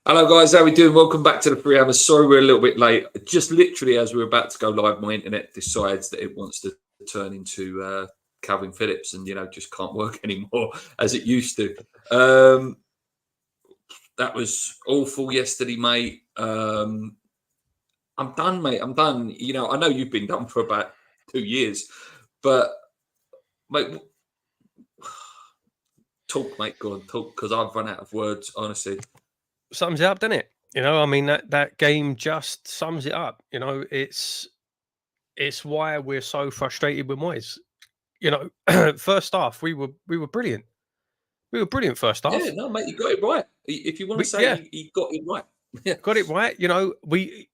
Hello guys, how we doing? Welcome back to the Free Hammers. Sorry we're a little bit late. Just literally as we were about to go live, my internet decides that it wants to turn into Kalvin Phillips and, just can't work anymore as it used to. That was awful yesterday, mate. I'm done, mate. I'm done. I know you've been done for about 2 years, but, mate, talk, mate. Go on, talk, because I've run out of words, honestly. Sums it up, doesn't it? That game just sums it up. It's why we're so frustrated with Moyes. First half we were brilliant. We were brilliant first half. Yeah, no, mate, you got it right. If you want to say he got it right. Yeah. Got it right. We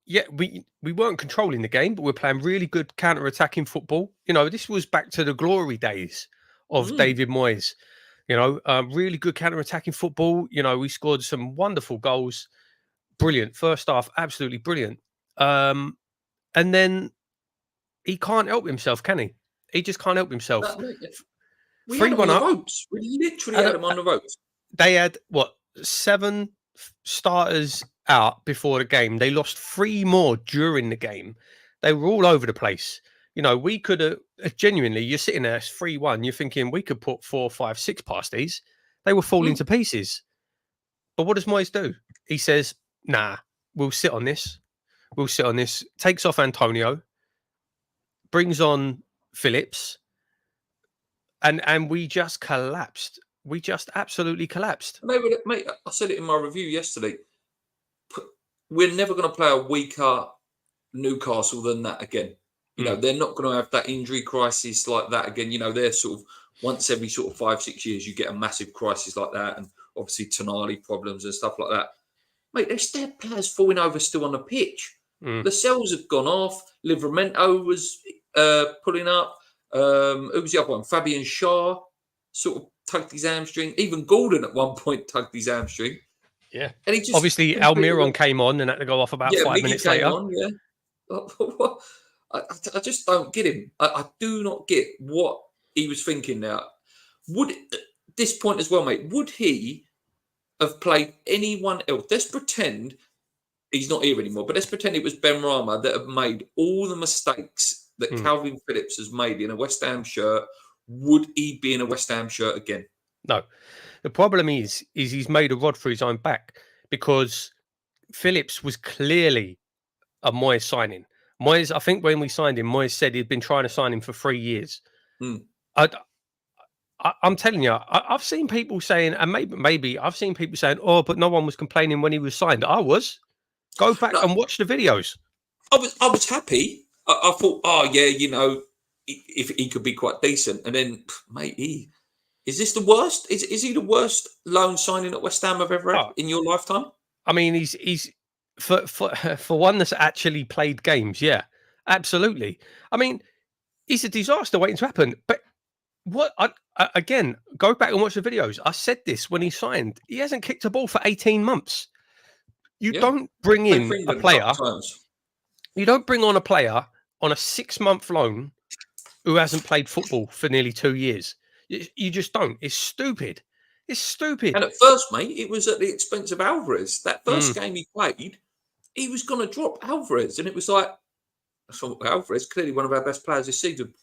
weren't controlling the game, but we're playing really good counter-attacking football. This was back to the glory days of David Moyes. Really good counter-attacking football. We scored some wonderful goals. Brilliant. First half, absolutely brilliant. And then he can't help himself, can he? He just can't help himself. We had him on the ropes. We literally had him on the ropes. They had, 7 starters out before the game. They lost 3 more during the game. They were all over the place. We could have, genuinely, you're sitting there, it's 3-1. You're thinking we could put 4, 5, 6 past these. They were falling to pieces. But what does Moyes do? He says, nah, we'll sit on this. We'll sit on this. Takes off Antonio. Brings on Phillips. And we just collapsed. We just absolutely collapsed. Mate, I said it in my review yesterday. We're never going to play a weaker Newcastle than that again. They're not going to have that injury crisis like that again. They're sort of once every sort of 5-6 years, you get a massive crisis like that. And obviously Tonali problems and stuff like that. Mate, there's still players falling over still on the pitch. The cells have gone off. Livramento was pulling up. Who was the other one? Fabian Schär sort of tugged his hamstring. Even Gordon at one point tugged his hamstring. Yeah. And he just obviously Almiron came on and had to go off about 5 minutes later. I just don't get him. I do not get what he was thinking now. At this point as well, mate, would he have played anyone else? Let's pretend he's not here anymore, but let's pretend it was Ben Rama that have made all the mistakes that Kalvin Phillips has made in a West Ham shirt. Would he be in a West Ham shirt again? No. The problem is he's made a rod for his own back because Phillips was clearly a Moyes signing. Moyes, I think when we signed him, Moyes said he'd been trying to sign him for 3 years. I'm telling you, I've seen people saying, and maybe I've seen people saying, oh, but no one was complaining when he was signed. I was. Go back and watch the videos. I was happy. I thought, if he could be quite decent. And then, mate, is this the worst? Is he the worst loan signing at West Ham I've ever had in your lifetime? I mean, he's for one that's actually played games. Yeah, absolutely. I mean, he's a disaster waiting to happen. But again, go back and watch the videos. I said this when he signed. He hasn't kicked a ball for 18 months. You don't bring in a player. You don't bring on a player on a 6-month loan who hasn't played football for nearly 2 years. You just don't. It's stupid. It's stupid. And at first, mate, it was at the expense of Alvarez. That first game he played, he was going to drop Alvarez. And it was like, Alvarez, clearly one of our best players this season.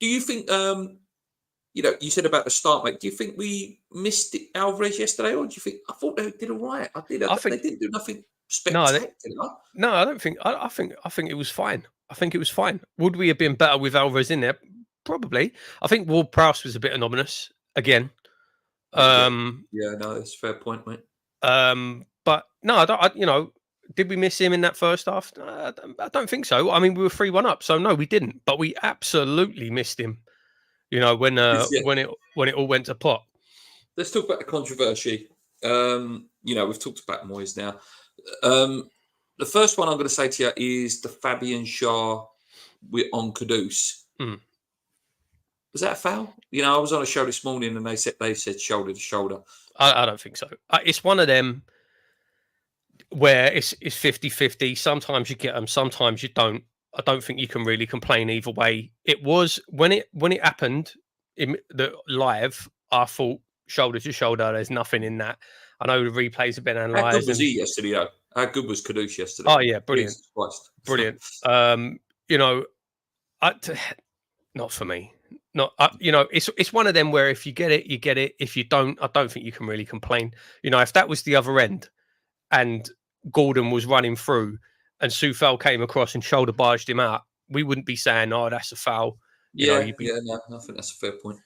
Do you think, you said about the start, mate, do you think we missed Alvarez yesterday? Or do you think, I thought they did all right. I think they didn't do nothing spectacular. No, I don't think. I think it was fine. I think it was fine. Would we have been better with Alvarez in there? Probably. I think Ward-Prowse was a bit anomalous again. No, that's a fair point, mate. But no, did we miss him in that first half? I don't think so. I mean, we were 3-1 up, so no, we didn't. But we absolutely missed him. When it all went to pot. Let's talk about the controversy. We've talked about Moyes now. The first one I'm going to say to you is the Fabian Schär on Kudus. Was that a foul? I was on a show this morning and they said shoulder to shoulder. I don't think so. It's one of them where it's 50-50. Sometimes you get them, sometimes you don't. I don't think you can really complain either way. It was when it happened in the live. I thought shoulder to shoulder. There's nothing in that. I know the replays have been How analysed. good was he yesterday, though? How good was Kudus yesterday? Oh yeah, brilliant, Jesus Christ. brilliant. You know, not for me. Not you know, it's one of them where if you get it, you get it. If you don't, I don't think you can really complain. You know, if that was the other end and Gordon was running through and Sufel came across and shoulder barged him out, we wouldn't be saying, "Oh, that's a foul." You know, No, I think that's a fair point.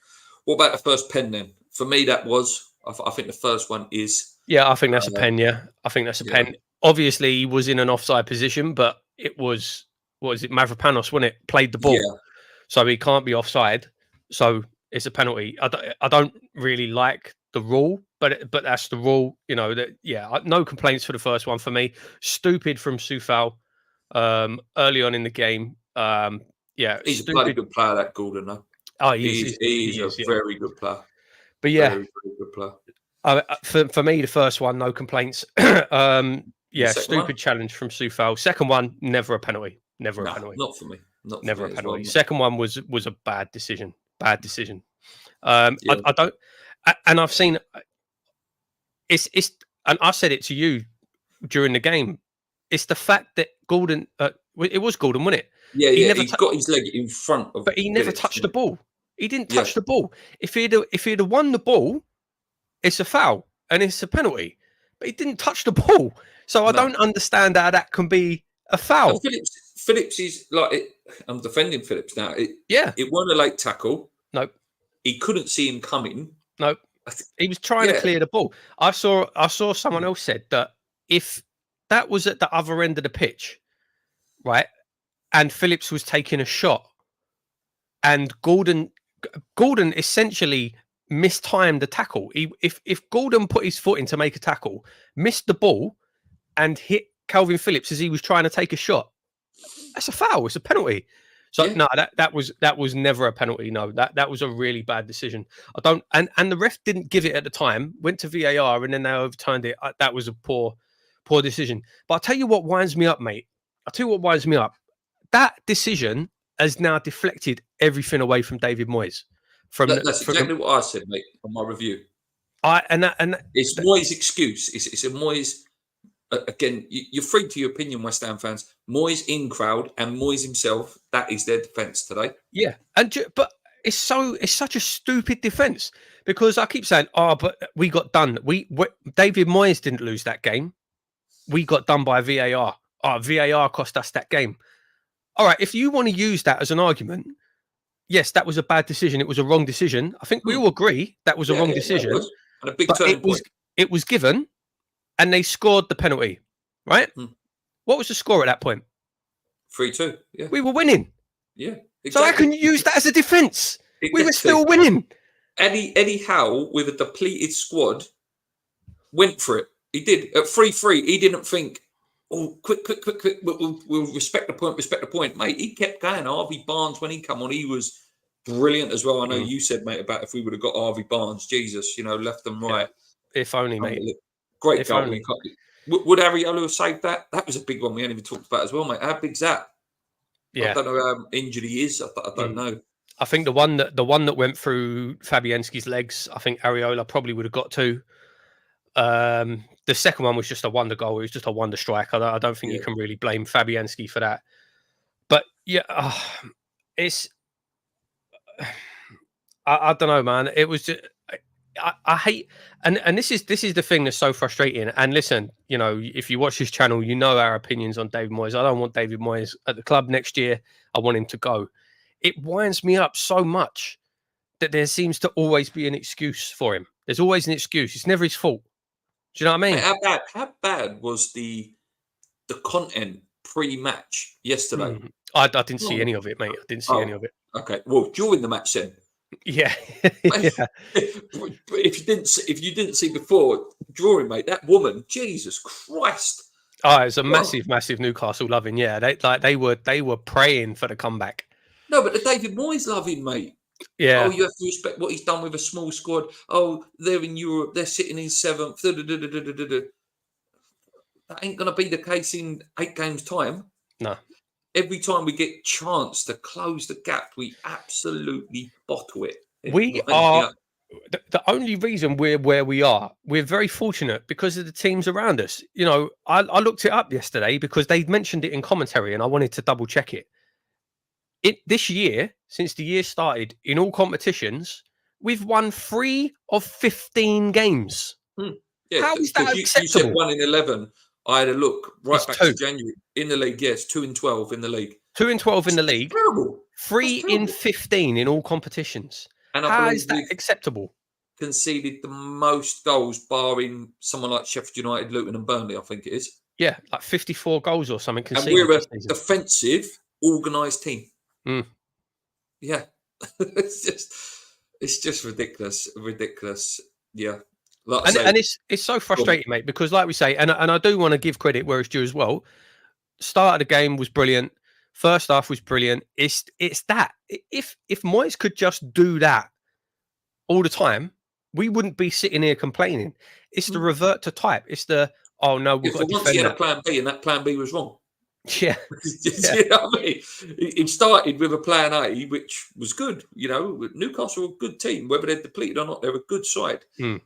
What about the first pen then? For me, that was. I think the first one is. Yeah, I think that's a pen. Yeah, I think that's a pen. Obviously, he was in an offside position, but it was what is it, Mavropanos, wasn't it? Played the ball, so he can't be offside. So it's a penalty. I don't really like the rule, but that's the rule. You know that. Yeah, no complaints for the first one for me. Stupid from Sufal early on in the game. Yeah, he's a bloody good player, that Gordon. Though. Oh, he's a very good player. But yeah, very, very good player. For me, the first one, no complaints. Stupid one? Challenge from Sufal. Second one, never a penalty. Never a penalty. Not for me. Never a penalty. Second one was a bad decision. Bad decision. I don't, and I've seen it's, and I said it to you during the game. It's the fact that Gordon, it was Gordon, wasn't it? Yeah, he's got his leg in front of, but he never touched the ball. He didn't touch the ball. If he'd have won the ball, it's a foul and it's a penalty. But he didn't touch the ball, so I don't understand how that can be a foul. Phillips is like, I'm defending Phillips now. It wasn't a late tackle. Nope. He couldn't see him coming. Nope. He was trying to clear the ball. I saw someone else said that if that was at the other end of the pitch, right, and Phillips was taking a shot, and Gordon essentially mistimed the tackle. If Gordon put his foot in to make a tackle, missed the ball, and hit Kalvin Phillips as he was trying to take a shot, that's a foul. It's a penalty. So no, that was never a penalty. No, that was a really bad decision. And the ref didn't give it at the time. Went to VAR and then they overturned it. That was a poor decision. But I'll tell you what winds me up, mate. That decision has now deflected everything away from David Moyes. That's exactly what I said, mate, on my review. It's Moyes' excuse. It's a Moyes. Again, you're free to your opinion, West Ham fans. Moyes in crowd and Moyes himself. That is their defence today. Yeah, but it's such a stupid defence because I keep saying, but we got done. David Moyes didn't lose that game. We got done by VAR. VAR cost us that game. All right, if you want to use that as an argument, yes, that was a bad decision. It was a wrong decision. I think we all agree that was a wrong decision. And a big turning point. It was given. And they scored the penalty, right? What was the score at that point? 3-2. Yeah, we were winning. Yeah, exactly. So how can you use that as a defence? We were still winning. Eddie Howe, with a depleted squad, went for it. He did at 3-3. He didn't think, quick. We'll respect the point, mate. He kept going. Harvey Barnes, when he come on, he was brilliant as well. I know you said, mate, about if we would have got Harvey Barnes, Jesus, left and right. If only, mate. Great goal. Would Areola have saved that? That was a big one we hadn't even talked about as well, mate. How big's that? Yeah. I don't know how injured he is. I don't know. I think the one that went through Fabianski's legs, I think Areola probably would have got to. The second one was just a wonder goal. It was just a wonder strike. I don't think you can really blame Fabianski for that. But yeah, it's. I don't know, man. It was just. I hate, and this is the thing that's so frustrating. And listen, if you watch this channel, you know our opinions on David Moyes. I don't want David Moyes at the club next year. I want him to go. It winds me up so much that there seems to always be an excuse for him. There's always an excuse. It's never his fault. Do you know what I mean? How bad was the content pre-match yesterday? I didn't see any of it, mate. I didn't see any of it. Okay, well, during the match then. Yeah. If you didn't see before drawing, mate, that woman, Jesus Christ! It's a massive Newcastle loving. Yeah, they were praying for the comeback. No, but the David Moyes loving, mate. Yeah. You have to respect what he's done with a small squad. They're in Europe. They're sitting in 7th. That ain't gonna be the case in 8 games' time. No. Every time we get chance to close the gap, we absolutely bottle it. the only reason we're where we are, we're very fortunate because of the teams around us. You know, I looked it up yesterday because they mentioned it in commentary, and I wanted to double check it. This year, since the year started, in all competitions, we've won 3 of 15 games. Yeah, How is that because you said acceptable? 1 in 11. I had a look right It's back to 2. January in the league. Yes, 2 in 12 in the league. 2 in 12 in the That's league, terrible. 3 That's in terrible. 15 in all competitions. And I How believe is that we've acceptable? conceded the most goals, barring someone like Sheffield United, Luton, and Burnley. I think it is. Yeah, like 54 goals or something And conceded we're a this season. defensive, organised team. Mm. Yeah, it's just ridiculous. Yeah, like I say, And it's so frustrating, mate, because like we say, and I do want to give credit where it's due as well. Start of the game was brilliant. First half was brilliant. It's that if Moyes could just do that all the time, we wouldn't be sitting here complaining. It's the mm, revert to type. It's the oh no, we've yeah, got for to once he defend had a that. plan B, and that plan B was wrong. Yeah, yeah. You know what I mean? He started with a plan A, which was good. You know, Newcastle are a good team, whether they're depleted or not. They're a good side. Mm.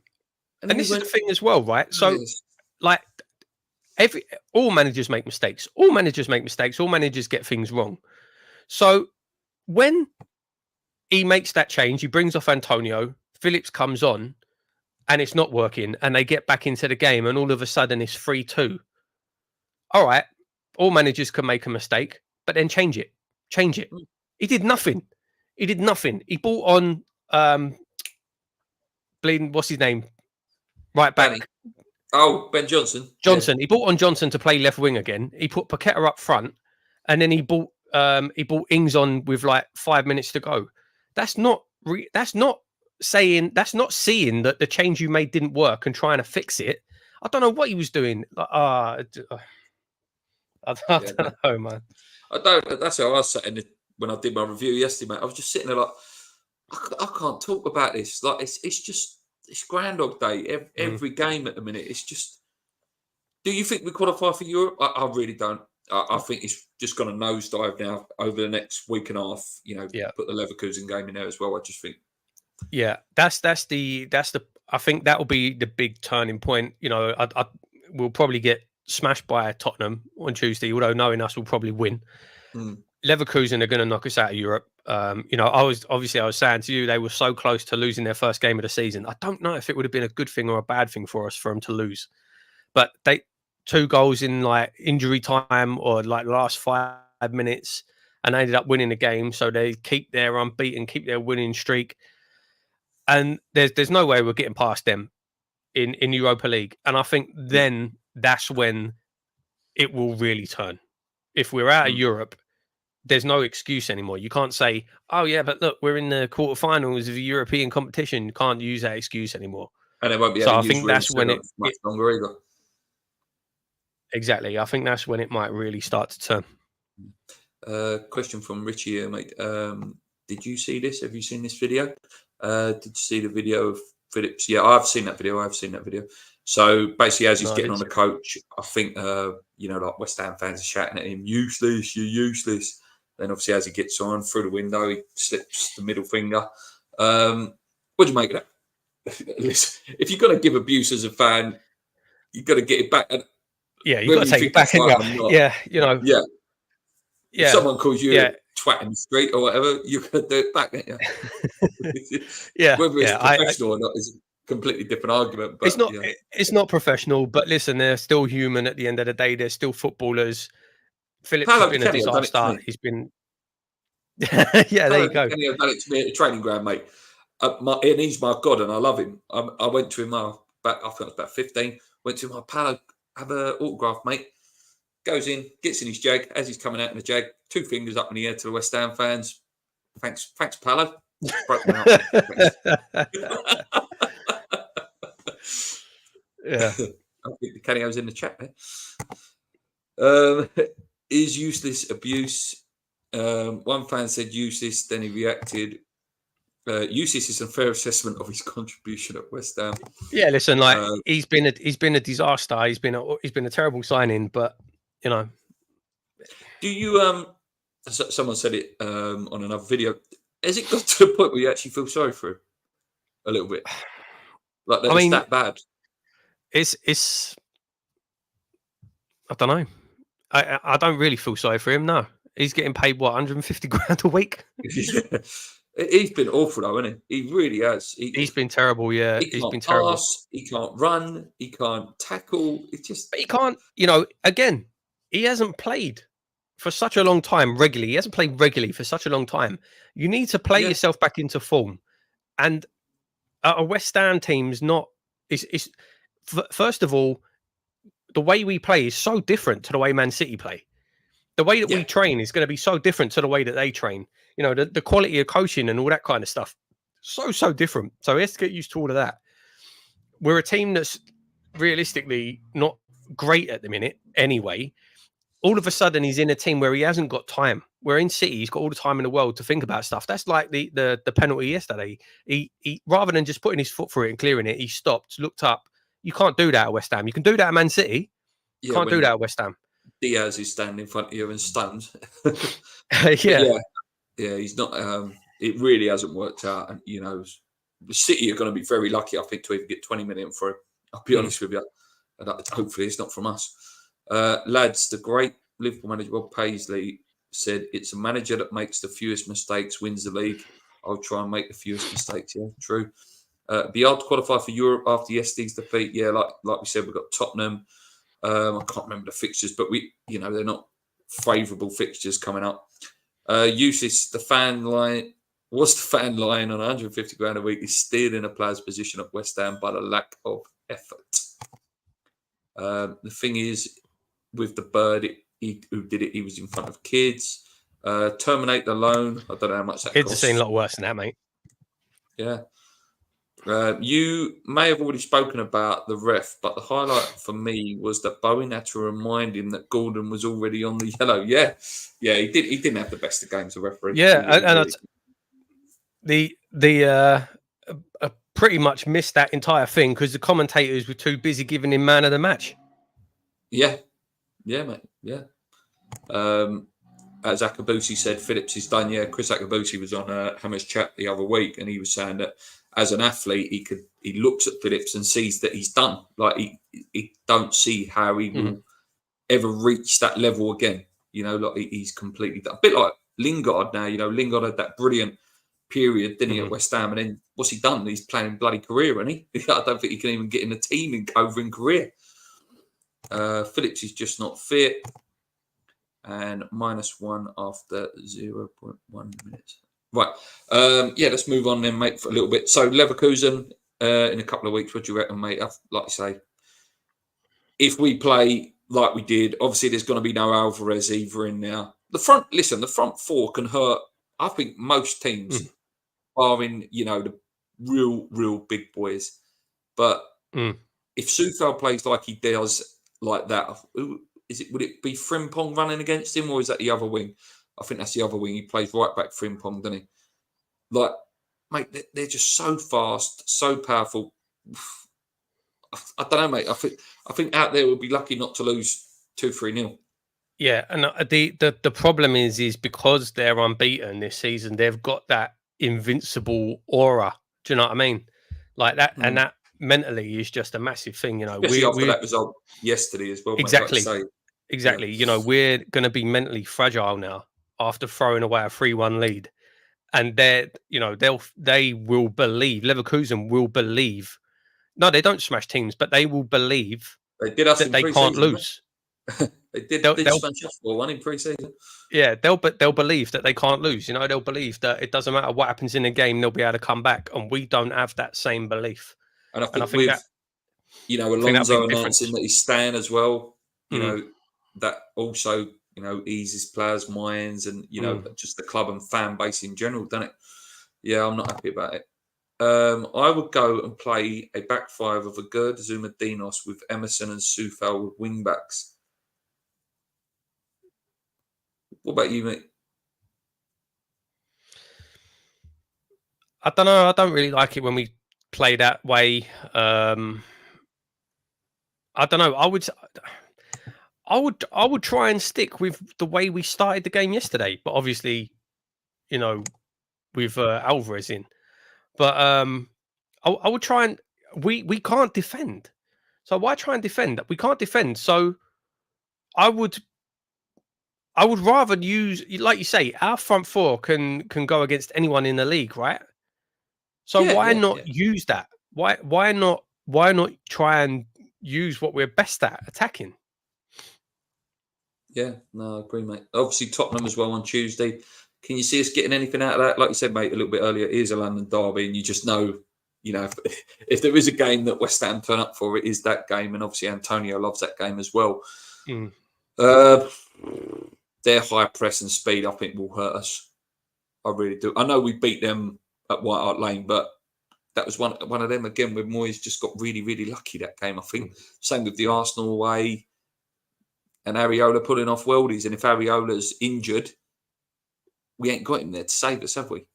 And then And he this is the went, thing as well, right? "Oh, So yes." like all managers make mistakes. All managers make mistakes. All managers get things wrong. So when he makes that change, he brings off Antonio, Phillips comes on, and it's not working, and they get back into the game, and all of a sudden it's 3-2. All right, all managers can make a mistake, but then change it. Change it. Mm, He did nothing. He did nothing. He brought on bleeding, what's his name? Right Danny. back. Oh, Ben Johnson. Yeah. Johnson. He brought on Johnson to play left wing again. He put Paqueta up front, and then he brought Ings on with like 5 minutes to go. That's not seeing that the change you made didn't work and trying to fix it. I don't know what he was doing. I Yeah, don't know, man. I don't. That's how I was sitting when I did my review yesterday, mate. I was just sitting there like, I can't talk about this. Like, it's just it's Groundhog Day Mm. every game at the minute. It's just. Do you think we qualify for Europe? I really don't. I think it's just going to nosedive now over the next week and a half. You know, Yeah, put the Leverkusen game in there as well. I just think. yeah. That's the. I think that will be the big turning point. You know, we'll probably get smashed by Tottenham on Tuesday. Although knowing us, we'll probably win. Mm, Leverkusen are going to knock us out of Europe. You know, I was saying to you, they were so close to losing their first game of the season. I don't know if it would have been a good thing or a bad thing for us for them to lose, but 2 goals in like injury time or like the last 5 minutes, and they ended up winning the game. So they keep their unbeaten, keep their winning streak, and there's no way we're getting past them in Europa League. And I think yeah. then that's when it will really turn. If we're out of Mm. Europe, there's no excuse anymore. You can't say, "Oh yeah, but look, we're in the quarterfinals of a European competition." You can't use that excuse anymore. And they won't be So able I to use think Real that's when Seven for much longer either. exactly. I think that's when it might really start to turn. Question from Richie here, mate. Did you see this? Have you seen this video? Did you see the video of Phillips? Yeah, I've seen that video. So basically, as he's No, I getting didn't on see the coach, I think you know, like West Ham fans are shouting at him, "Useless, you're useless." Then obviously, as he gets on through the window, he slips the middle finger. What do you make of that? Listen, if you're going to give abuse as a fan, you've got to get it back. And Yeah, you got whether to you take think it back, that's haven't right or you? not, Yeah, you know. yeah. If Yeah, someone calls you yeah, a twat in the street or whatever, you're going to do it back, aren't you? yeah, Whether it's yeah. professional or not is a completely different argument. It's But not. yeah, It's not professional, but listen, they're still human. At the end of the day, they're still footballers. Phillips has Paolo Di been a Canio done it to disaster. me. He's been. Yeah, there Paolo you Di go. Canio done it to me at the training ground, mate. And he's my god, and I love him. I went to him. I think I was about 15. Went to him. Paolo, have an autograph, mate. Goes in, gets in his jag. As he's coming out in the jag, 2 fingers up in the air to the West Ham fans. Thanks, Paolo. Broke my heart, mate. Yeah. I think the Canio's in the chat there. Is useless abuse? One fan said useless, then he reacted. Useless is a fair assessment of his contribution at West Ham. Yeah, listen, like he's been a disaster. He's been a terrible signing, but you know. Do you someone said it on another video. Has it got to the point where you actually feel sorry for him? a little bit. Like I it's mean, that bad. it's. I don't know. I don't really feel sorry for him. No, he's getting paid what 150 grand a week. He's been awful though, hasn't he? He really has. He's been terrible. Yeah, He he's can't been terrible. pass. He can't run. He can't tackle. It's just. But he can't. Again, he hasn't played for such a long time regularly. He hasn't played regularly for such a long time. You need to play Yeah. yourself back into form. And a West Ham team's not. It's first of all, the way we play is so different to the way Man City play. The way that we train is going to be so different to the way that they train. The quality of coaching and all that kind of stuff. So different. So he has to get used to all of that. We're a team that's realistically not great at the minute anyway. All of a sudden he's in a team where he hasn't got time. We're in City, he's got all the time in the world to think about stuff. That's like the penalty yesterday. He rather than just putting his foot through it and clearing it, he stopped, looked up. You can't do that at West Ham. You can do that at Man City. You can't do that at West Ham. Diaz is standing in front of you and stunned. Yeah, he's not. It really hasn't worked out, and the City are going to be very lucky, I think, to even get 20 million for him. I'll be honest with you, and hopefully it's not from us. Lads, the great Liverpool manager Rob Paisley said, "It's a manager that makes the fewest mistakes wins the league." I'll try and make the fewest mistakes. Yeah, true. Be hard to qualify for Europe after yesterday's defeat. Yeah, like we said, we've got Tottenham. I can't remember the fixtures, but they're not favourable fixtures coming up. Uses the fan line. Was the fan line on 150 grand a week is steered in a player's position at West Ham by the lack of effort. The thing is, with the bird, who did it, he was in front of kids. Terminate the loan. I don't know how much that kids costs. have seen a lot worse than that, mate. Yeah. You may have already spoken about the ref, but the highlight for me was that Bowen had to remind him that Gordon was already on the yellow. Yeah, he did. He didn't have the best of games, the referee. Yeah, the pretty much missed that entire thing because the commentators were too busy giving him man of the match. Yeah, mate. Yeah. As Akabusi said, Phillips is done. Yeah, Chris Akabusi was on Hammer's chat the other week, and he was saying that as an athlete, he looks at Phillips and sees that he's done. Like he don't see how he will ever reach that level again. Like he's completely done. A bit like Lingard now. Lingard had that brilliant period, didn't he, at West Ham, and then what's he done? He's playing bloody career, isn't he? I don't think he can even get in the team in covering career. Phillips is just not fit. And -1 after 0.1 minutes. Right. Let's move on then, mate, for a little bit. So Leverkusen in a couple of weeks, what do you reckon, mate? Like I say, if we play like we did, obviously there's going to be no Alvarez either in there. The front four can hurt, I think, most teams, barring, the real big boys. But if Soufal plays like he does like that, would it be Frimpong running against him, or is that the other wing? I think that's the other wing. He plays right back Frimpong, doesn't he? Like, mate, they're just so fast, so powerful. I don't know, mate. I think out there we'll be lucky not to lose 2-3-0. Yeah, and the problem is because they're unbeaten this season, they've got that invincible aura. Do you know what I mean? Like that, and that mentally is just a massive thing. Especially after that result yesterday as well. Exactly. Mate, like exactly. Yeah. We're going to be mentally fragile now after throwing away a 3-1 lead, and they will believe. Leverkusen will believe. No, they don't smash teams, but they will believe they did us that they can't lose. They did smash us for 1 in pre-season. Yeah, they'll believe that they can't lose. They'll believe that it doesn't matter what happens in the game, they'll be able to come back, and we don't have that same belief. And I think with Alonso announcing that he's staying as well, that also eases players' minds and just the club and fan base in general, doesn't it? Yeah, I'm not happy about it. I would go and play a back five of Agurd, Zuma, Dinos with Emerson and Soufal with wing backs. What about you, mate? I don't know. I don't really like it when we play that way. I don't know. I would try and stick with the way we started the game yesterday, but obviously, with Alvarez in. But I would try and we can't defend. So why try and defend? We can't defend. So I would rather use, like you say, our front four can go against anyone in the league, right? So Yeah, why yeah, not yeah. use that? Why not try and use what we're best at, attacking? Yeah, no, I agree, mate. Obviously, Tottenham as well on Tuesday. Can you see us getting anything out of that? Like you said, mate, a little bit earlier, it is a London derby, and you just know, if there is a game that West Ham turn up for, it is that game. And obviously, Antonio loves that game as well. Mm. Their high press and speed, I think, will hurt us. I really do. I know we beat them at White Hart Lane, but that was one of them again where Moyes just got really, really lucky that game, I think. Same with the Arsenal away. And Areola pulling off worldies. And if Areola's injured, we ain't got him there to save us, have we?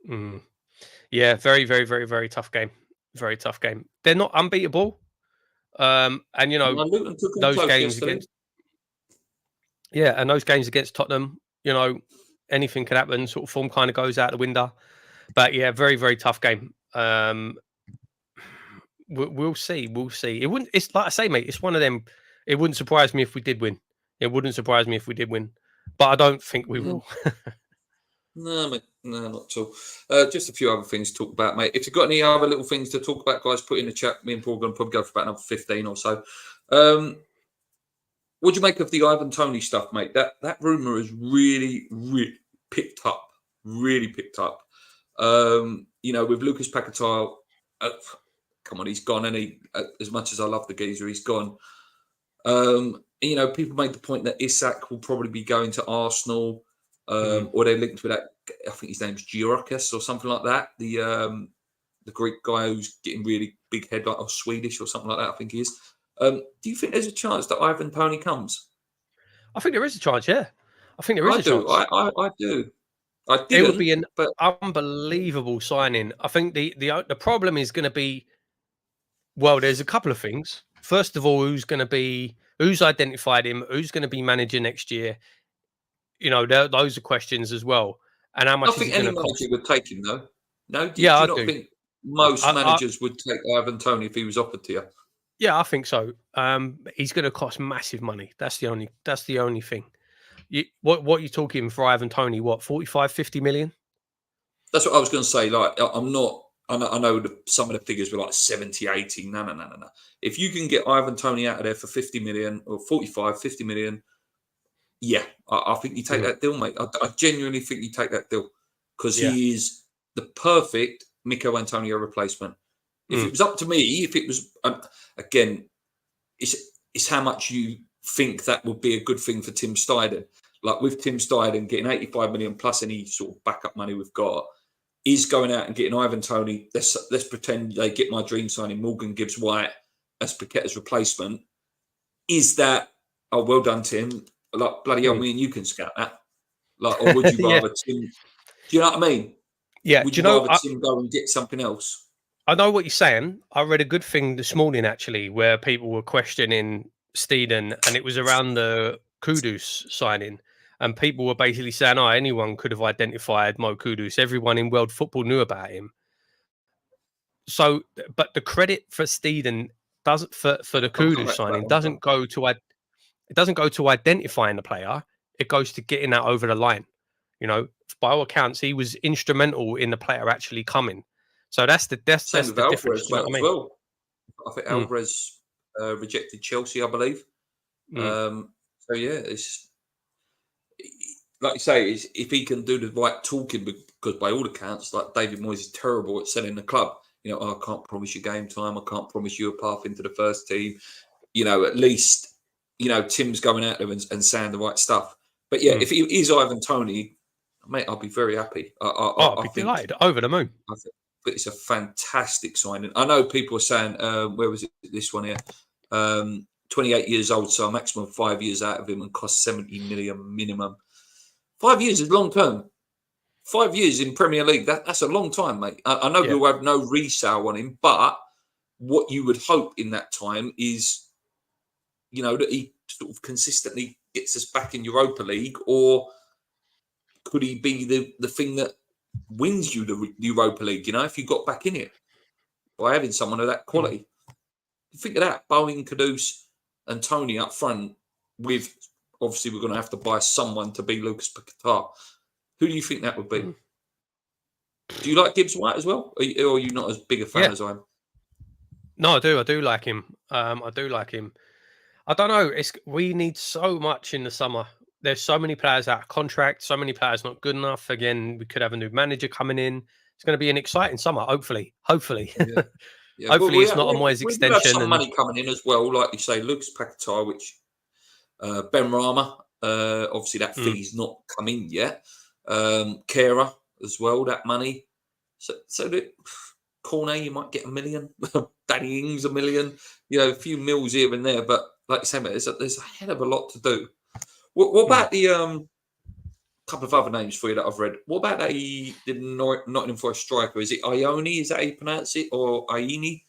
Mm. Yeah, very, very, very, very tough game. Very tough game. They're not unbeatable. And No, Luton took him those close games yesterday. against those games against Tottenham, anything can happen. Sort of form kind of goes out the window. But yeah, very, very tough game. We'll see. We'll see. It wouldn't. It's like I say, mate. It's one of them. It wouldn't surprise me if we did win. It wouldn't surprise me if we did win, but I don't think we will. No, mate. No, not at all. Just a few other things to talk about, mate. If you've got any other little things to talk about, guys, put in the chat. Me and Paul are going to probably go for about another 15 or so. What do you make of the Ivan Toney stuff, mate? That rumour has really, really picked up. Really picked up. With Lucas Paquetá, come on, he's gone, and as much as I love the geezer, he's gone. People make the point that Isak will probably be going to Arsenal, or they're linked with that. I think his name's Giorgis or something like that. The Greek guy who's getting really big head, or Swedish or something like that. I think he is. Do you think there's a chance that Ivan Toney comes? I think there is a chance. Yeah, I think there is I a do. chance. I do. I It would be didn't, an but unbelievable signing. I think the problem is going to be, well, there's a couple of things. First of all, who's identified him, who's going to be manager next year. Those are questions as well. And how I much is think he going any to manager cost? would take him, though. No, do Yeah, you I not do. think most I managers would take Ivan Toney if he was offered to you? Yeah, I think so. He's going to cost massive money. That's the only thing. What you talking for Ivan Toney? What 45, 50 million? That's what I was going to say. Like, I'm not. I know some of the figures were like 70, 80. No. If you can get Ivan Toney out of there for 50 million or 45, 50 million, yeah, I think you take that deal, mate. I genuinely think you take that deal because Yeah. he is the perfect Mikel Antonio replacement. If it was up to me, if it was, again, it's how much you think that would be a good thing for Tim Steidten. Like with Tim Steidten getting 85 million plus any sort of backup money we've got, is going out and getting Ivan Toney. Let's pretend they get my dream signing, Morgan Gibbs White as Paqueta's replacement. Is that, oh, well done, Tim? Like, bloody hell, me and you can scout that. Like, or would you Yeah. rather Tim? Do you know what I mean? Yeah. Would Do you you know? rather Tim go and get something else? I know what you're saying. I read a good thing this morning actually, where people were questioning Steeden, and it was around the Kudus signing, and people were basically saying, "Oh, anyone could have identified Mo Kudus. Everyone in world football knew about him." So, but the credit for Steeden doesn't for the I'm Kudus correct about signing that one, it doesn't go to identifying the player. It goes to getting that over the line. By all accounts, he was instrumental in the player actually coming. So that's the Same with difference. Alvarez, Do you know mate, what I as mean? well. I think Alvarez rejected Chelsea, I believe. Mm. So yeah, it's like you say, if he can do the right talking, because by all accounts, like David Moyes is terrible at selling the club. I can't promise you game time. I can't promise you a path into the first team. At least, Tim's going out there and saying the right stuff. But yeah, if he is Ivan Toney, mate, I'll be very happy. I'd I be think delighted. Over the moon. I think it's a fantastic signing. I know people are saying, where was it? This one here, 28 years old, so a maximum of 5 years out of him and cost 70 million minimum. 5 years is long term. 5 years in Premier League, that's a long time, mate. I know Yeah. we'll have no resale on him, but what you would hope in that time is, that he sort of consistently gets us back in Europa League, or could he be the thing that wins you the Europa League. You know, if you got back in it by having someone of that quality. Think of that: Bowen, Kudus, and Tony up front. With obviously, we're going to have to buy someone to be Lucas Paquetá. Who do you think that would be? Do you like Gibbs White as well, or are you not as big a fan as I am? No, I do. I do like him. I do like him. I don't know. We need so much in the summer. There's so many players out of contract. So many players not good enough. Again, we could have a new manager coming in. It's going to be an exciting summer. Hopefully. Yeah. Yeah, Hopefully, it's not a Moyes we do have extension. some money coming in as well, like you say, Lucas Paquetá, which Ben Rama. Obviously, that fee's not come in yet. Kera as well, that money. So that Cornet, you might get $1 million. Danny Ings $1 million. You know, a few mils here and there. But like you say, mate, there's a hell of a lot to do. What about the couple of other names for you that I've read? What about the Nottingham Forest striker? Is it Ione? Is that how you pronounce it, or Iene?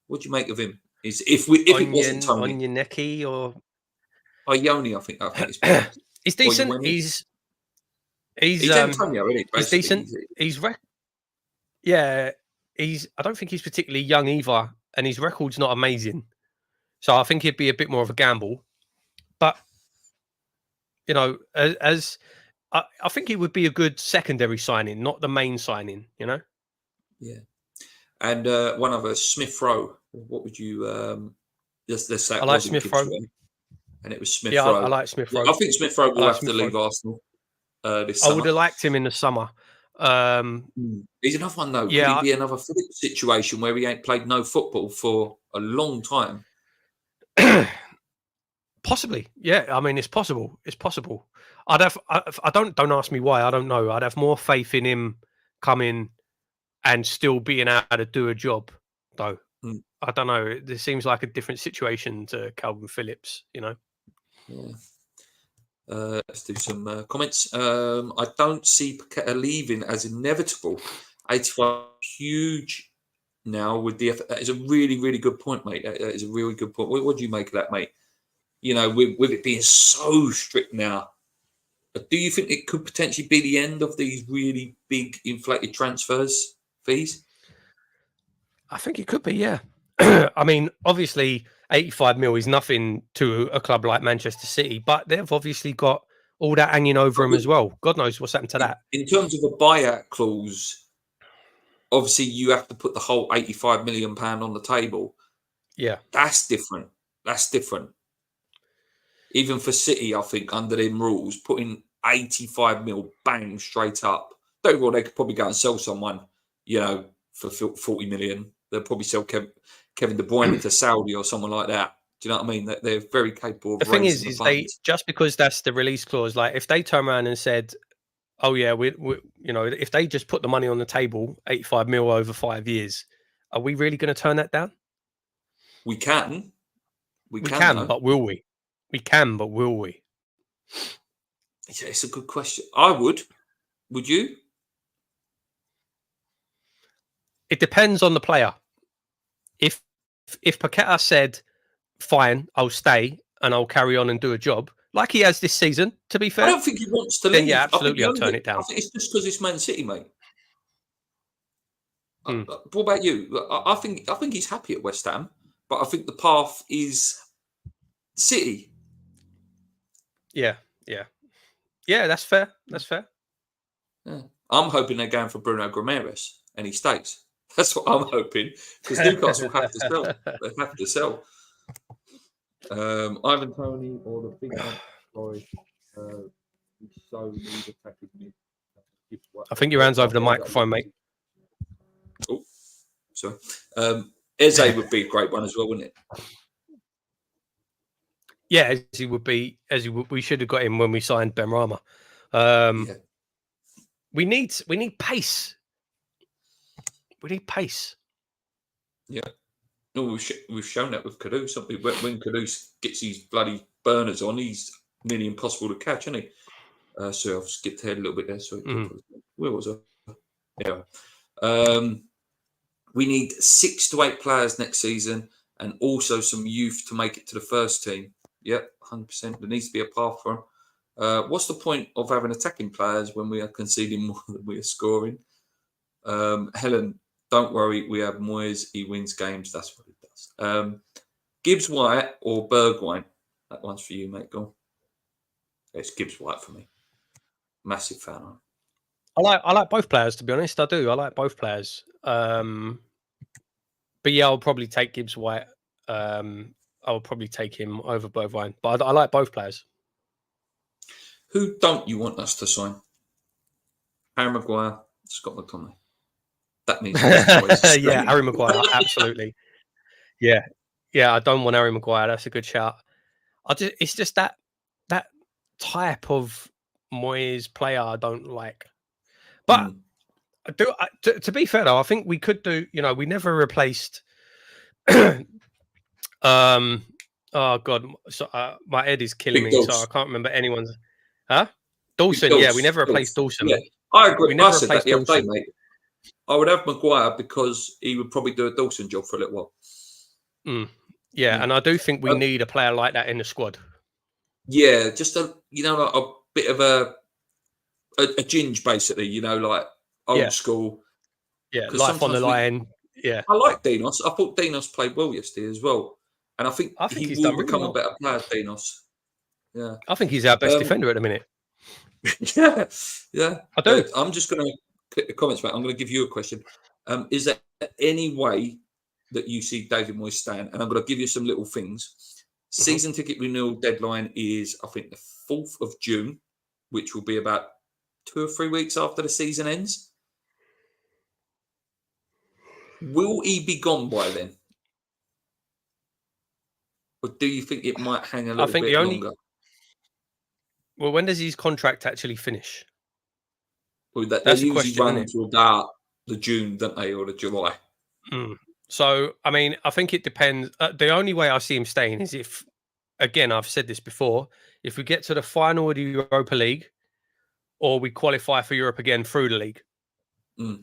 What do you make of him? If it wasn't Tony, Onyineki or Ione, I think it's pronounced. He's decent. He's Antonio, isn't he? He's decent. I don't think he's particularly young either, and his record's not amazing. So I think he'd be a bit more of a gamble. But you know, as I think he would be a good secondary signing, not the main signing. You know. Yeah. And one other, Smith Rowe. What would you? Let's say I like Smith Rowe. And it was Smith Rowe. Yeah, I like Smith Rowe. I think Smith Rowe will have to leave Arsenal this summer. I would have liked him in the summer. He's another one though. Yeah, Could he be another Phillips situation where he ain't played no football for a long time? Possibly, yeah. I mean, it's possible. It's possible. Don't ask me why. I don't know. I'd have more faith in him coming and still being able to do a job, though. I don't know. This seems like a different situation to Kalvin Phillips. You know. Yeah. Let's do some comments. I don't see Paquetá leaving as inevitable. 85 huge now with the effort. That is a really, really good point, mate. That is a really good point. What do you make of that, mate? You know, with it being so strict now, do you think it could potentially be the end of these really big inflated transfers fees? I think it could be, yeah. I mean, obviously, 85 mil is nothing to a club like Manchester City, but they've obviously got all that hanging over them as well. God knows what's happened to that. In terms of a buyout clause, obviously you have to put the whole £85 million on the table. Yeah. That's different. Even for City, I think, under them rules, putting 85 mil bang straight up. Don't get me wrong, they could probably go and sell someone, you know, for 40 million. They'll probably sell Kevin De Bruyne to Saudi or someone like that. Do you know what I mean? They're very capable of. The thing is they just because that's the release clause. Like if they turn around and said, "Oh yeah, we you know," if they just put the money on the table, 85 mil over 5 years, are we really going to turn that down? We can, but will we? We can, but will we? Yeah, it's a good question. I would. Would you? It depends on the player. If Paquetá said, "Fine, I'll stay and I'll carry on and do a job," like he has this season, to be fair, I don't think he wants to leave. Yeah, absolutely, I'll turn it down. I think it's just because it's Man City, mate. What about you? I think he's happy at West Ham, but I think the path is City. Yeah. That's fair. Yeah. I'm hoping they're going for Bruno Guimaraes and he stays. That's what I'm hoping because Newcastle have to sell. They have to sell. Ivan Toney or the big boy. So need attacking me. I think your hand's over the microphone, mate. Oh, sorry. Eze would be a great one as well, wouldn't it? Yeah, as he would be. We should have got him when we signed Ben Rama. We need pace. We need pace. Yeah. No, we've shown that with Kudus. When Kudus gets these bloody burners on, he's nearly impossible to catch, isn't he? So I've skipped ahead a little bit there. So where was I? Yeah. We need 6 to 8 players next season, and also some youth to make it to the first team. Yep, 100%. There needs to be a path for What's the point of having attacking players when we are conceding more than we are scoring? Helen, don't worry, we have Moyes. He wins games. That's what he does. Gibbs White or Bergwijn? That one's for you, mate. Go on. It's Gibbs White for me. Massive fan. I like both players, to be honest. I do. I like both players. But yeah, I'll probably take Gibbs White. I'll probably take him over Bergwijn. But I like both players. Who don't you want us to sign? Harry Maguire, Scott McTominay. That means yeah, Harry Maguire, absolutely. Yeah, I don't want Harry Maguire. That's a good shout. It's just that type of Moyes player I don't like. But to be fair though, I think we could do. You know, we never replaced. Oh God, so, my head is killing me, so I can't remember anyone's. Huh? Dawson, yeah, we never replaced Dawson. Yeah, I agree. We never I said that the other Dawson. day, mate. I would have Maguire because he would probably do a Dawson job for a little while. Yeah, and I do think we need a player like that in the squad. Yeah, just like a bit of a ginge, basically. Like old school. Yeah, life on the line. Yeah, I like Dinos. I thought Dinos played well yesterday as well, and I think he will become a better player. Dinos. Yeah, I think he's our best defender at the minute. yeah. I do. I'm just going to click the comments back. I'm going to give you a question. Is there any way that you see David Moyes staying? And I'm going to give you some little things. Season ticket renewal deadline is, I think, the 4th of June, which will be about 2 or 3 weeks after the season ends. Will he be gone by then? Or do you think it might hang a little bit longer? Well, when does his contract actually finish? Well, they usually run until about the June, don't they, or the July? So, I mean, I think it depends. The only way I see him staying is if, again, I've said this before, if we get to the final of the Europa League or we qualify for Europe again through the league.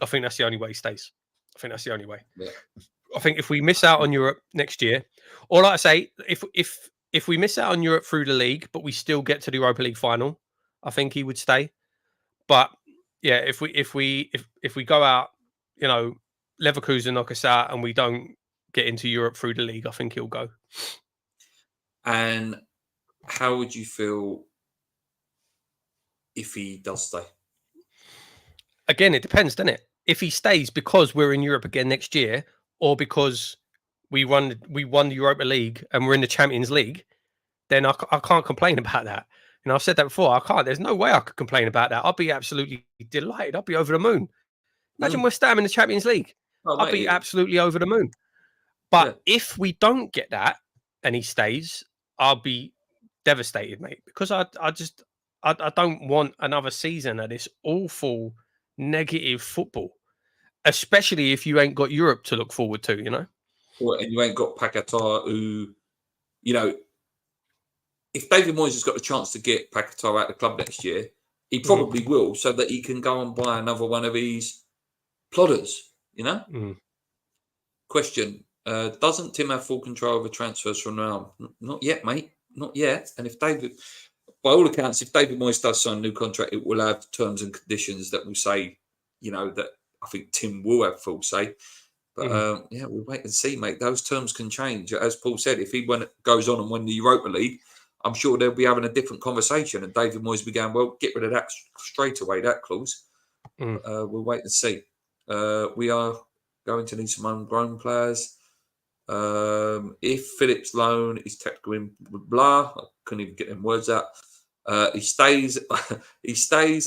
I think that's the only way he stays. I think that's the only way. Yeah. I think if we miss out on Europe next year, or like I say, if we miss out on Europe through the league, but we still get to the Europa League final, I think he would stay. But yeah, if we go out, Leverkusen knock us out and we don't get into Europe through the league, I think he'll go. And how would you feel if he does stay? Again, it depends, doesn't it? If he stays because we're in Europe again next year, or because we won the Europa League and we're in the Champions League, then I can't complain about that. I've said that before. I can't. There's no way I could complain about that. I'll be absolutely delighted. I'll be over the moon. Imagine West Ham in the Champions League. I'll be absolutely over the moon. But if we don't get that and he stays, I'll be devastated, mate. Because I don't want another season of this awful negative football, especially if you ain't got Europe to look forward to, Well, and you ain't got Paquetá, who, if David Moyes has got a chance to get Paquetá out of the club next year, he probably will, so that he can go and buy another one of these plodders, Question, doesn't Tim have full control over transfers from now on? Not yet, mate. Not yet. And if David, by all accounts, if David Moyes does sign a new contract, it will have terms and conditions that will say, that I think Tim will have full say. But we'll wait and see, mate. Those terms can change. As Paul said, if he goes on and win the Europa League, I'm sure they'll be having a different conversation. And David Moyes will be going, well, get rid of that straight away, that clause. We'll wait and see. We are going to need some homegrown players. If Phillips' loan is technically blah, I couldn't even get them words out. He stays.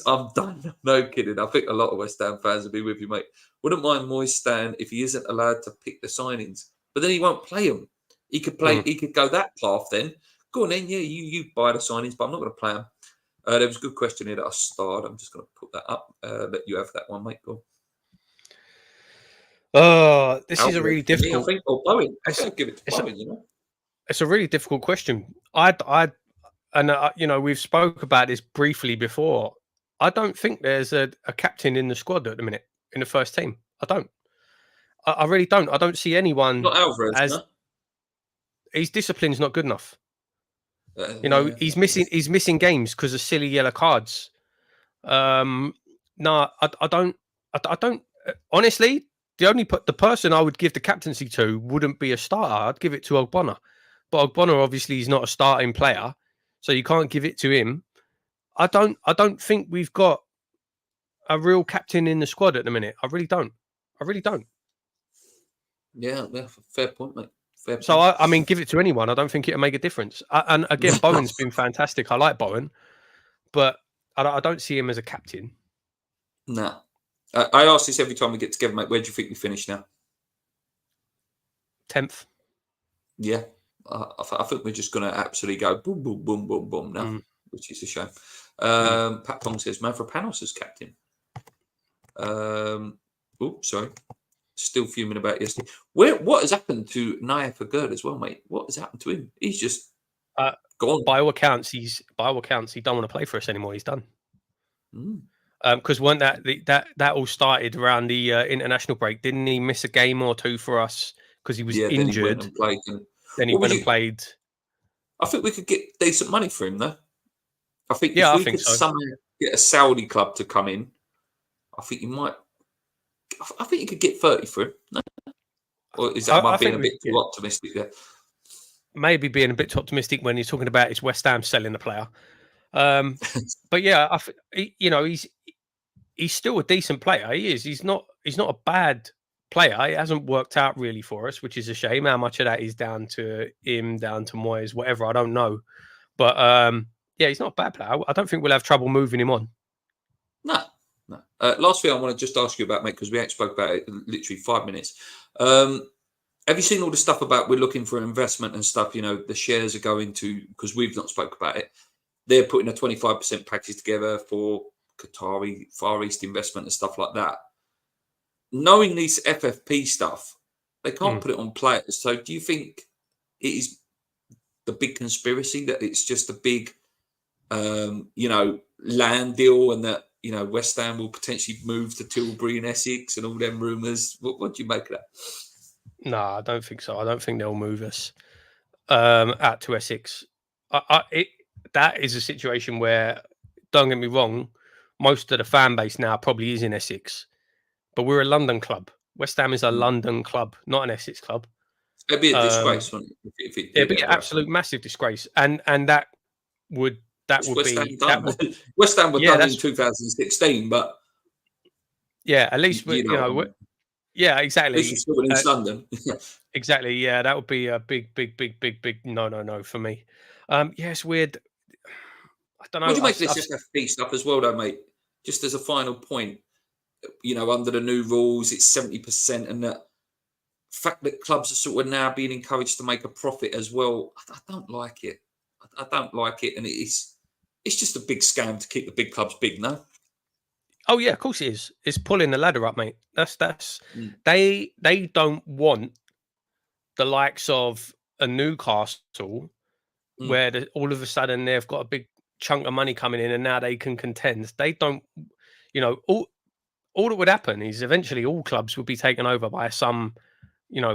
I'm done. No kidding. I think a lot of West Ham fans will be with you, mate. Wouldn't mind Moyes staying if he isn't allowed to pick the signings, but then he won't play them. He could play. He could go that path then. Go on then. Yeah, you buy the signings, but I'm not going to play them. There was a good question here that I starred. I'm just going to put that up. Let you have that one, mate. Go on. This is a really difficult. I think, or Bowen. I can't give it to Bowen. It's a really difficult question. We've spoke about this briefly before. I don't think there's a captain in the squad at the minute in the first team. I don't. I really don't. I don't see anyone. Not Alvarez. His discipline's not good enough. You know, he's missing games because of silly yellow cards. No, I don't. I don't. Honestly, the person I would give the captaincy to wouldn't be a starter. I'd give it to Ogbonna, but Ogbonna obviously is not a starting player, so you can't give it to him. I don't think we've got a real captain in the squad at the minute. I really don't. Yeah, fair point, mate. Fair point. So I mean, give it to anyone. I don't think it'll make a difference. And again, Bowen's been fantastic. I like Bowen, but I don't see him as a captain. Nah. I ask this every time we get together, mate. Where do you think we finish now? 10th. Yeah. I think we're just going to absolutely go boom, boom, boom, boom, boom now, which is a shame. Pat Tong says, Mavropanos as captain. Sorry. Still fuming about yesterday. What has happened to Naya Fagerd as well, mate? What has happened to him? He's just gone. By all accounts, he don't want to play for us anymore. He's done. Because when that all started around the international break, didn't he miss a game or two for us because he was injured? Then he went and played. I think we could get decent money for him, though. I think if we could somehow get a Saudi club to come in, I think you might. I think you could get 30 for him. No? Or is that being a bit too optimistic there? Maybe being a bit too optimistic when he's talking about his West Ham selling the player. But yeah, he's still a decent player. He is. He's not a bad player. It hasn't worked out really for us, which is a shame. How much of that is down to him, down to Moyes, whatever, I don't know. But yeah, he's not a bad player. I don't think we'll have trouble moving him on. No. Last thing I want to just ask you about, mate, because we ain't spoke about it literally 5 minutes. Have you seen all the stuff about we're looking for investment and stuff? You know, the shares are going to, because we've not spoke about it. They're putting a 25% package together for Qatari Far East investment and stuff like that. Knowing this FFP stuff, they can't put it on players. So do you think it is the big conspiracy that it's just a big, land deal and that, West Ham will potentially move to Tilbury and Essex and all them rumours? What do you make of that? No, I don't think so. I don't think they'll move us out to Essex. That is a situation where, don't get me wrong, most of the fan base now probably is in Essex, but we're a London club. West Ham is a London club, not an Essex club. It'd be a disgrace, wouldn't it? It'd be an absolute massive disgrace, and that would West Ham were done in 2016, but at least yeah, exactly. At least still in East London. Exactly. Yeah, that would be a big no for me. It's weird. I don't know. What do you make of this FFP stuff as well, though, mate? Just as a final point, under the new rules, it's 70%, and the fact that clubs are sort of now being encouraged to make a profit as well. I don't like it. I don't like it, and it's just a big scam to keep the big clubs big, no? Oh yeah, of course it is. It's pulling the ladder up, mate. They don't want the likes of a Newcastle where all of a sudden they've got a big chunk of money coming in and now they can contend. They don't, all that would happen is eventually all clubs would be taken over by some,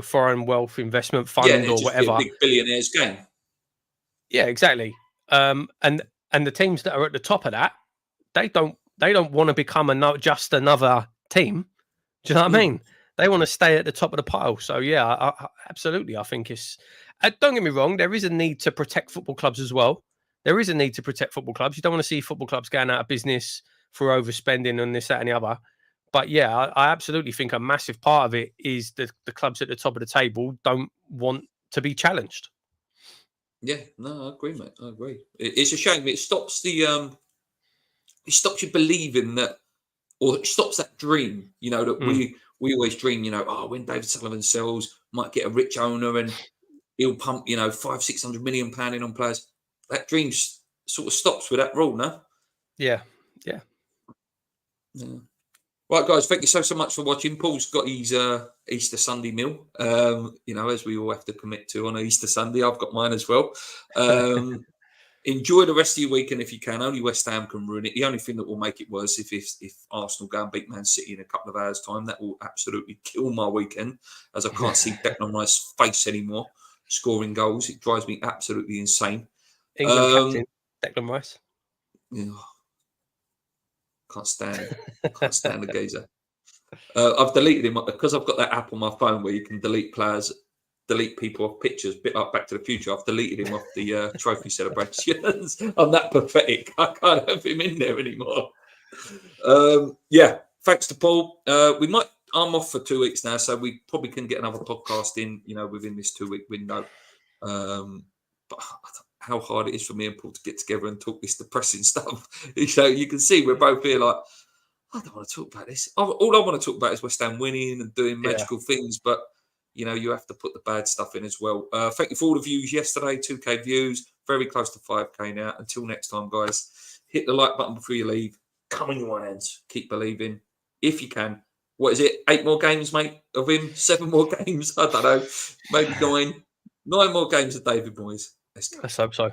foreign wealth investment fund or whatever. Be a big billionaires game. Yeah, exactly. And the teams that are at the top of that, they don't want to become just another team. Do you know what I mean? They want to stay at the top of the pile. So yeah, absolutely. I think it's. Don't get me wrong. There is a need to protect football clubs as well. There is a need to protect football clubs. You don't want to see football clubs going out of business for overspending and this, that, and the other. But yeah, I absolutely think a massive part of it is the clubs at the top of the table don't want to be challenged. Yeah, no, I agree, mate. I agree. It's a shame. It stops it stops you believing that, or it stops that dream, that we always dream, when David Sullivan sells, might get a rich owner and he'll pump, £500-600 million in on players. That dream sort of stops with that rule, no? Yeah. Right, guys, thank you so much for watching. Paul's got his Easter Sunday meal, as we all have to commit to on Easter Sunday. I've got mine as well. Enjoy the rest of your weekend if you can. Only West Ham can ruin it. The only thing that will make it worse if Arsenal go and beat Man City in a couple of hours' time, that will absolutely kill my weekend, as I can't see Declan Rice's face anymore scoring goals. It drives me absolutely insane. England captain Declan Rice. Can't stand the geezer. I've deleted him because I've got that app on my phone where you can delete players, delete people off pictures, bit like Back to the Future. I've deleted him off the trophy celebrations. I'm that pathetic. I can't have him in there anymore. Yeah, thanks to Paul. I'm off for 2 weeks now, so we probably can get another podcast in, within this 2-week window. But how hard it is for me and Paul to get together and talk this depressing stuff. You can see we're both here like, I don't want to talk about this. All I want to talk about is West Ham winning and doing magical things, but you have to put the bad stuff in as well. Thank you for all the views yesterday, 2K views, very close to 5K now. Until next time, guys, hit the like button before you leave. Come on your hands, keep believing if you can. What is it? 8 more games, mate, of him? 7 more games? I don't know. Maybe 9. 9 more games of David Moyes. Let's go. Let's hope so.